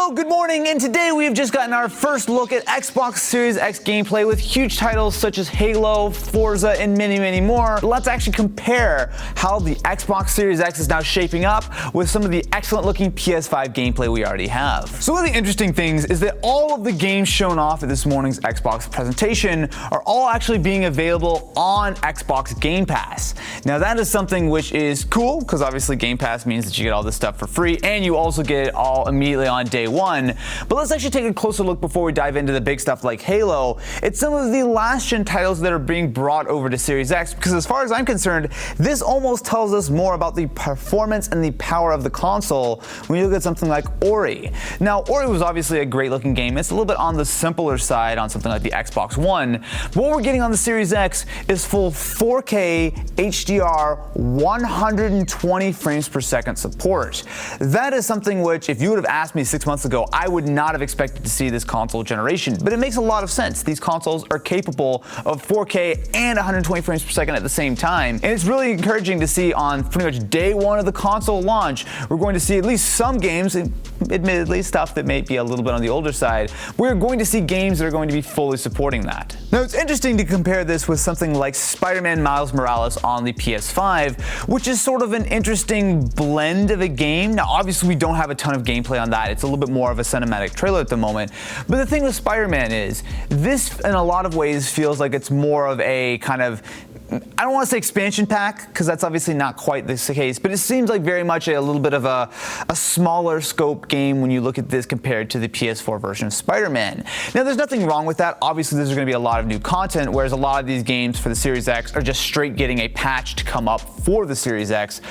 Well, good morning, and today we've just gotten our first look at Xbox Series X gameplay with huge titles such as Halo, Forza, and many, many more. Let's actually compare how the Xbox Series X is now shaping up with some of the excellent looking PS5 gameplay we already have. So one of the interesting things is that all of the games shown off at this morning's Xbox presentation are all actually being available on Xbox Game Pass. Now that is something which is cool, because obviously Game Pass means that you get all this stuff for free, and you also get it all immediately on day one. But let's actually take a closer look before we dive into the big stuff like Halo. It's some of the last gen titles that are being brought over to Series X, because as far as I'm concerned, this almost tells us more about the performance and the power of the console when you look at something like Ori. Now, Ori was obviously a great looking game. It's a little bit on the simpler side on something like the Xbox One. But what we're getting on the Series X is full 4K HDR 120 frames per second support. That is something which, if you would have asked me 6 months ago, I would not have expected to see this console generation, but it makes a lot of sense. These consoles are capable of 4K and 120 frames per second at the same time, and it's really encouraging to see on pretty much day one of the console launch, we're going to see at least some games, admittedly stuff that may be a little bit on the older side, we're going to see games that are going to be fully supporting that. Now it's interesting to compare this with something like Spiderman Miles Morales on the PS5, which is sort of an interesting blend of a game. Now obviously we don't have a ton of gameplay on that, it's a little bit more of a cinematic trailer at the moment, but the thing with Spider-Man is, this in a lot of ways feels like it's more of a kind of, I don't want to say expansion pack, because that's obviously not quite the case, but it seems like very much a little bit of a smaller scope game when you look at this compared to the PS4 version of Spider-Man. Now there's nothing wrong with that. Obviously there's going to be a lot of new content, whereas a lot of these games for the Series X are just straight getting a patch to come up for the Series X.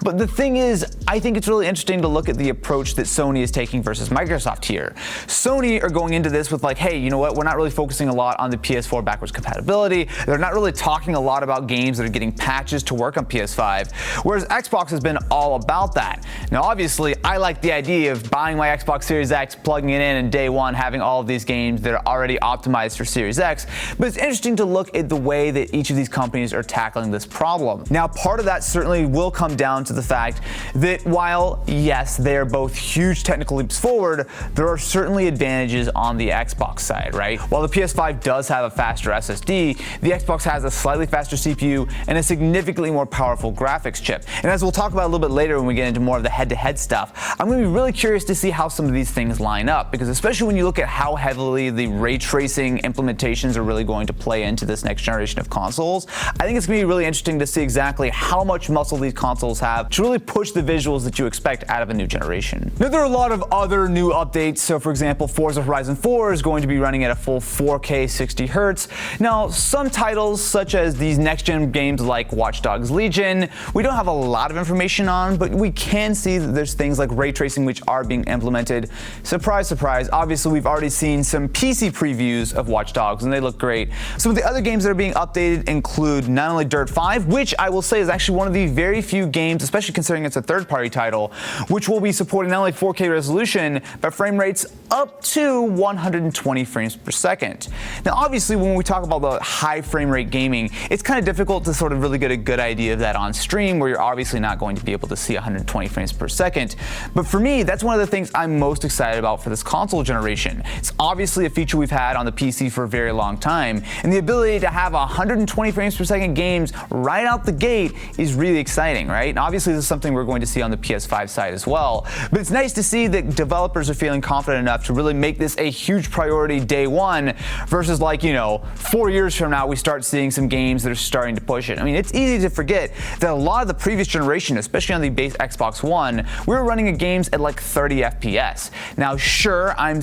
But the thing is, I think it's really interesting to look at the approach that Sony is taking versus Microsoft here. Sony are going into this with like, hey, you know what, we're not really focusing a lot on the PS4 backwards compatibility. They're not really talking a lot about games that are getting patches to work on PS5, whereas Xbox has been all about that. Now obviously I like the idea of buying my Xbox Series X, plugging it in, and day one having all of these games that are already optimized for Series X, but it's interesting to look at the way that each of these companies are tackling this problem. Now part of that certainly will come down to the fact that while yes, they are both huge technical leaps forward, there are certainly advantages on the Xbox side, right? While the PS5 does have a faster SSD, the Xbox has a slightly faster CPU and a significantly more powerful graphics chip. And as we'll talk about a little bit later when we get into more of the head-to-head stuff, I'm going to be really curious to see how some of these things line up, because especially when you look at how heavily the ray tracing implementations are really going to play into this next generation of consoles, I think it's going to be really interesting to see exactly how much muscle these consoles have to really push the visuals that you expect out of a new generation. Now there are a lot of other new updates. So for example, Forza Horizon 4 is going to be running at a full 4K 60 Hz. Now some titles such as these next gen games like Watch Dogs Legion, we don't have a lot of information on, but we can see that there's things like ray tracing which are being implemented. Surprise, surprise, obviously we've already seen some PC previews of Watch Dogs and they look great. Some of the other games that are being updated include not only Dirt 5, which I will say is actually one of the very few games, especially considering it's a third-party title, which will be supporting not only 4K resolution, but frame rates up to 120 frames per second. Now obviously when we talk about the high frame rate gaming, it's kind of difficult to sort of really get a good idea of that on stream, where you're obviously not going to be able to see 120 frames per second. But for me, that's one of the things I'm most excited about for this console generation. It's obviously a feature we've had on the PC for a very long time, and the ability to have 120 frames per second games right out the gate is really exciting, right? And obviously this is something we're going to see on the PS5 side as well. But it's nice to see that developers are feeling confident enough to really make this a huge priority day one, versus like, 4 years from now we start seeing some games that are starting to push it. I mean, it's easy to forget that a lot of the previous generation, especially on the base Xbox One, we were running games at like 30 FPS. Now sure, I'm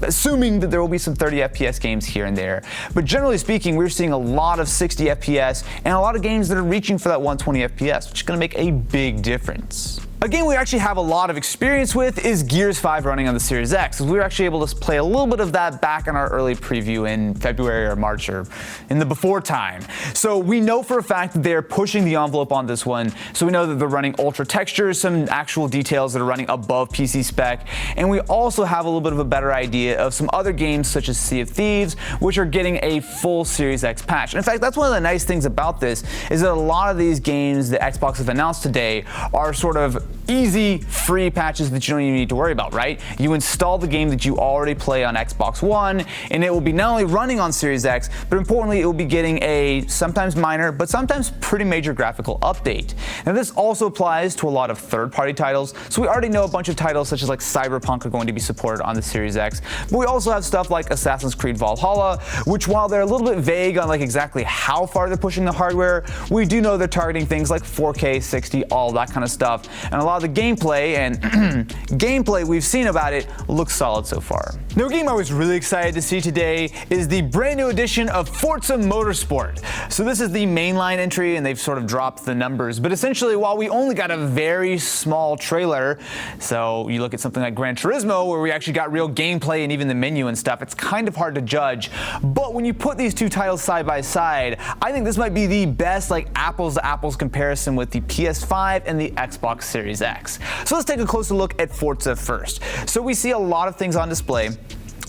assuming that there will be some 30 FPS games here and there, but generally speaking, we're seeing a lot of 60 FPS and a lot of games that are reaching for that 120 FPS, which is going to make a big difference. A game we actually have a lot of experience with is Gears 5 running on the Series X. We were actually able to play a little bit of that back in our early preview in February or March, or in the before time. So we know for a fact that they're pushing the envelope on this one. So we know that they're running ultra textures, some actual details that are running above PC spec. And we also have a little bit of a better idea of some other games such as Sea of Thieves, which are getting a full Series X patch. And in fact, that's one of the nice things about this, is that a lot of these games that Xbox have announced today are sort of easy, free patches that you don't even need to worry about, right? You install the game that you already play on Xbox One, and it will be not only running on Series X, but importantly, it will be getting a sometimes minor, but sometimes pretty major graphical update. Now, this also applies to a lot of third-party titles, so we already know a bunch of titles such as like Cyberpunk are going to be supported on the Series X, but we also have stuff like Assassin's Creed Valhalla, which while they're a little bit vague on like exactly how far they're pushing the hardware, we do know they're targeting things like 4K, 60, all that kind of stuff, and a lot of the gameplay and gameplay we've seen about it looks solid so far. Now, a game I was really excited to see today is the brand new edition of Forza Motorsport. So this is the mainline entry, and they've sort of dropped the numbers, but essentially while we only got a very small trailer, so you look at something like Gran Turismo where we actually got real gameplay and even the menu and stuff, it's kind of hard to judge. But when you put these two titles side by side, I think this might be the best like apples to apples comparison with the PS5 and the Xbox Series X. So let's take a closer look at Forza first. So we see a lot of things on display.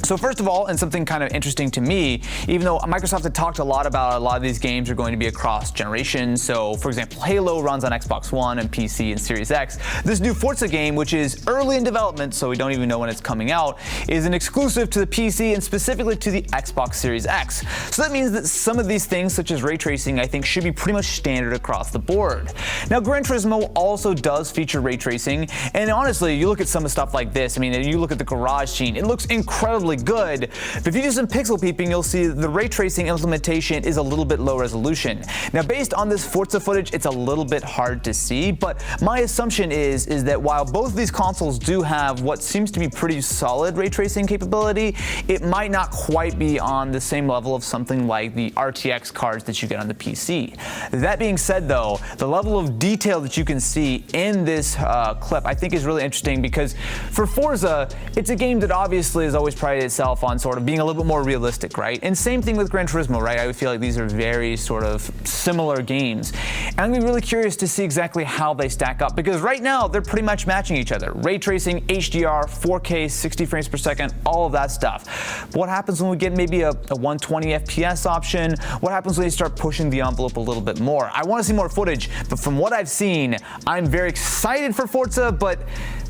So first of all, and something kind of interesting to me, even though Microsoft had talked a lot about a lot of these games are going to be across generations, so for example, Halo runs on Xbox One and PC and Series X, this new Forza game, which is early in development, so we don't even know when it's coming out, is an exclusive to the PC and specifically to the Xbox Series X. So that means that some of these things, such as ray tracing, I think should be pretty much standard across the board. Now, Gran Turismo also does feature ray tracing, and honestly, you look at some of stuff like this, I mean, you look at the garage scene, it looks incredibly good, but if you do some pixel peeping, you'll see the ray tracing implementation is a little bit low resolution. Now, based on this Forza footage, it's a little bit hard to see, but my assumption is that while both of these consoles do have what seems to be pretty solid ray tracing capability, it might not quite be on the same level of something like the RTX cards that you get on the PC. That being said, though, the level of detail that you can see in this clip I think is really interesting, because for Forza, it's a game that obviously has always prided itself on sort of being a little bit more realistic, right? And same thing with Gran Turismo, right? I would feel like these are very sort of similar games. And I'm gonna be really curious to see exactly how they stack up, because right now they're pretty much matching each other. Ray tracing, HDR, 4K, 60 frames per second, all of that stuff. But what happens when we get maybe a 120 FPS option? What happens when they start pushing the envelope a little bit more? I want to see more footage, but from what I've seen, I'm very excited for Forza, but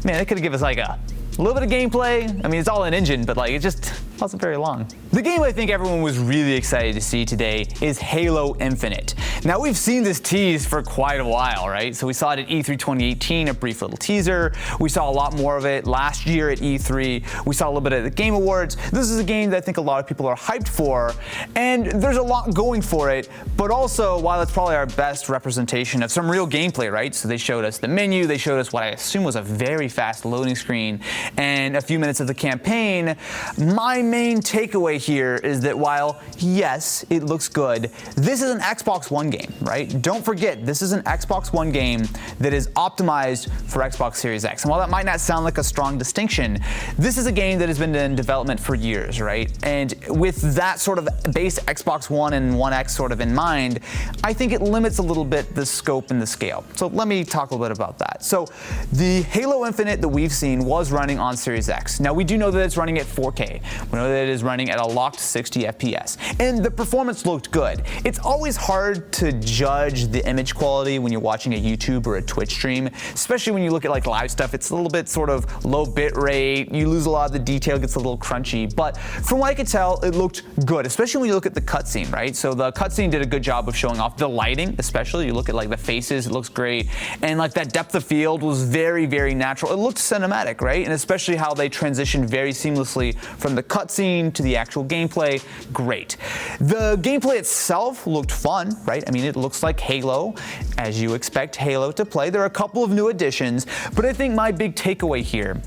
man, they could give us like a little bit of gameplay. I mean, it's all in engine, but like it just wasn't very long. The game I think everyone was really excited to see today is Halo Infinite. Now, we've seen this tease for quite a while, right? So we saw it at E3 2018, a brief little teaser. We saw a lot more of it last year at E3. We saw a little bit at the Game Awards. This is a game that I think a lot of people are hyped for, and there's a lot going for it, but also, while it's probably our best representation of some real gameplay, right? So they showed us the menu, they showed us what I assume was a very fast loading screen, and a few minutes of the campaign. My main takeaway here is that while, yes, it looks good, this is an Xbox One game, right? Don't forget, this is an Xbox One game that is optimized for Xbox Series X. And while that might not sound like a strong distinction, this is a game that has been in development for years, right? And with that sort of base Xbox One and One X sort of in mind, I think it limits a little bit the scope and the scale. So let me talk a little bit about that. So the Halo Infinite that we've seen was running on Series X. Now, we do know that it's running at 4K. We know that it is running at a locked 60 FPS. And the performance looked good. It's always hard to judge the image quality when you're watching a YouTube or a Twitch stream, especially when you look at like live stuff. It's a little bit sort of low bit rate. You lose a lot of the detail, gets a little crunchy. But from what I could tell, it looked good, especially when you look at the cutscene, right? So the cutscene did a good job of showing off the lighting, especially. You look at like the faces, it looks great. And like that depth of field was very, very natural. It looked cinematic, right? And especially how they transitioned very seamlessly from the cutscene to the actual gameplay, great. The gameplay itself looked fun, right? I mean, it looks like Halo, as you expect Halo to play. There are a couple of new additions, but I think my big takeaway here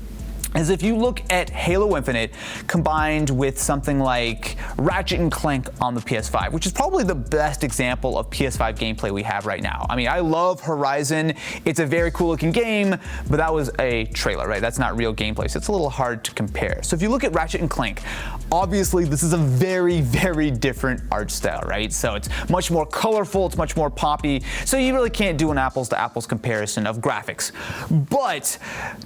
is if you look at Halo Infinite combined with something like Ratchet & Clank on the PS5, which is probably the best example of PS5 gameplay we have right now. I mean, I love Horizon. It's a very cool looking game, but that was a trailer, right? That's not real gameplay, so it's a little hard to compare. So if you look at Ratchet & Clank, obviously this is a very, very different art style, right? So it's much more colorful, it's much more poppy, so you really can't do an apples to apples comparison of graphics. But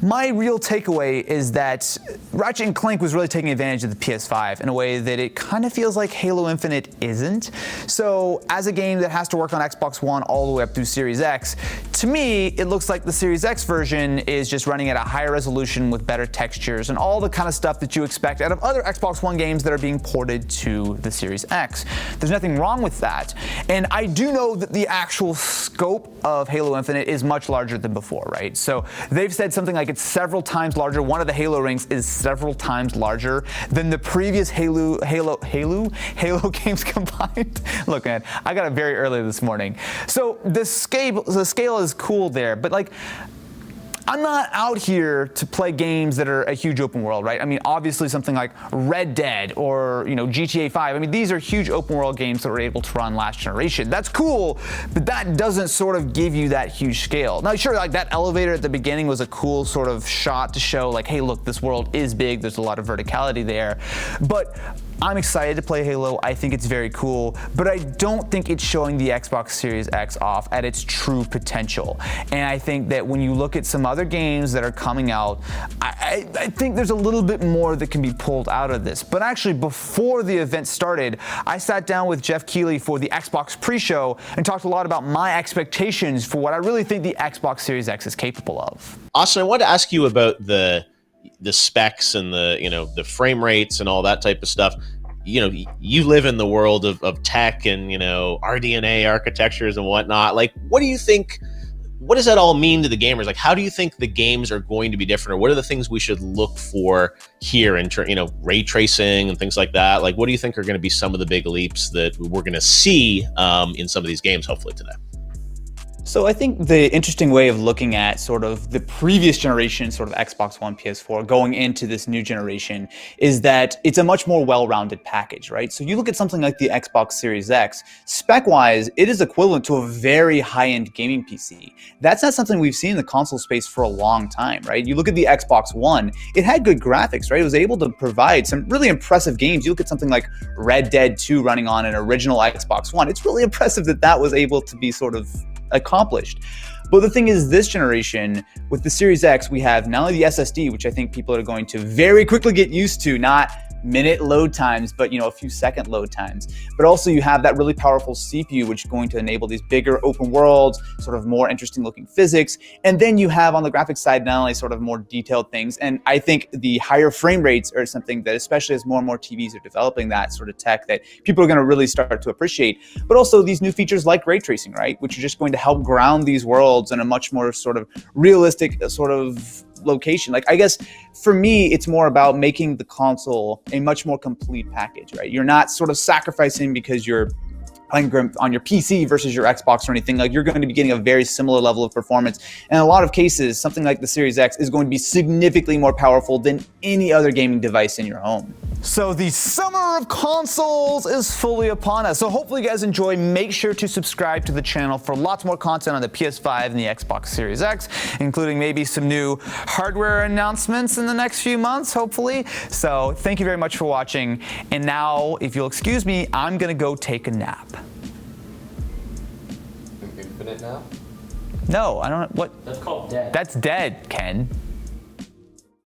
my real takeaway is that Ratchet & Clank was really taking advantage of the PS5 in a way that it kind of feels like Halo Infinite isn't. So as a game that has to work on Xbox One all the way up through Series X, to me, it looks like the Series X version is just running at a higher resolution with better textures and all the kind of stuff that you expect out of other Xbox One games that are being ported to the Series X. There's nothing wrong with that. And I do know that the actual scope of Halo Infinite is much larger than before, right? So they've said something like it's several times larger. One of the Halo rings is several times larger than the previous Halo games combined. Look, man, I got it very early this morning. So the scale is cool there, but like, I'm not out here to play games that are a huge open world, right? I mean, obviously something like Red Dead or, GTA 5. I mean, these are huge open world games that were able to run last generation. That's cool, but that doesn't sort of give you that huge scale. Now, sure, like that elevator at the beginning was a cool sort of shot to show like, hey, look, this world is big. There's a lot of verticality there, but I'm excited to play Halo. I think it's very cool, but I don't think it's showing the Xbox Series X off at its true potential. And I think that when you look at some other games that are coming out, I think there's a little bit more that can be pulled out of this. But actually, before the event started, I sat down with Jeff Keighley for the Xbox pre-show and talked a lot about my expectations for what I really think the Xbox Series X is capable of. Austin, I wanted to ask you about the specs and the frame rates and all that type of stuff. You live in the world of tech and RDNA architectures and whatnot. Like, what do you think? What does that all mean to the gamers? Like, how do you think the games are going to be different, or what are the things we should look for here in ray tracing and things like that? Like, what do you think are going to be some of the big leaps that we're going to see in some of these games, hopefully today? So I think the interesting way of looking at sort of the previous generation, sort of Xbox One, PS4, going into this new generation is that it's a much more well-rounded package, right? So you look at something like the Xbox Series X, spec-wise, it is equivalent to a very high-end gaming PC. That's not something we've seen in the console space for a long time, right? You look at the Xbox One, it had good graphics, right? It was able to provide some really impressive games. You look at something like Red Dead 2 running on an original Xbox One. It's really impressive that that was able to be sort of accomplished. But the thing is, this generation, with the Series X, we have not only the SSD, which I think people are going to very quickly get used to, not minute load times, but a few second load times. But also you have that really powerful CPU, which is going to enable these bigger open worlds, sort of more interesting looking physics. And then you have on the graphics side, not only sort of more detailed things, and I think the higher frame rates are something that, especially as more and more TVs are developing that sort of tech, that people are going to really start to appreciate. But also these new features like ray tracing, right? Which are just going to help ground these worlds in a much more sort of realistic sort of location. Like, I guess for me, it's more about making the console a much more complete package, right? You're not sort of sacrificing because you're playing on your PC versus your Xbox or anything. Like, you're going to be getting a very similar level of performance. And in a lot of cases, something like the Series X is going to be significantly more powerful than any other gaming device in your home. So the summer of consoles is fully upon us. So hopefully you guys enjoy. Make sure to subscribe to the channel for lots more content on the PS5 and the Xbox Series X, including maybe some new hardware announcements in the next few months, hopefully. So thank you very much for watching. And now, if you'll excuse me, I'm gonna go take a nap. Infinite now? No, I don't. What? That's called dead. That's dead, Ken.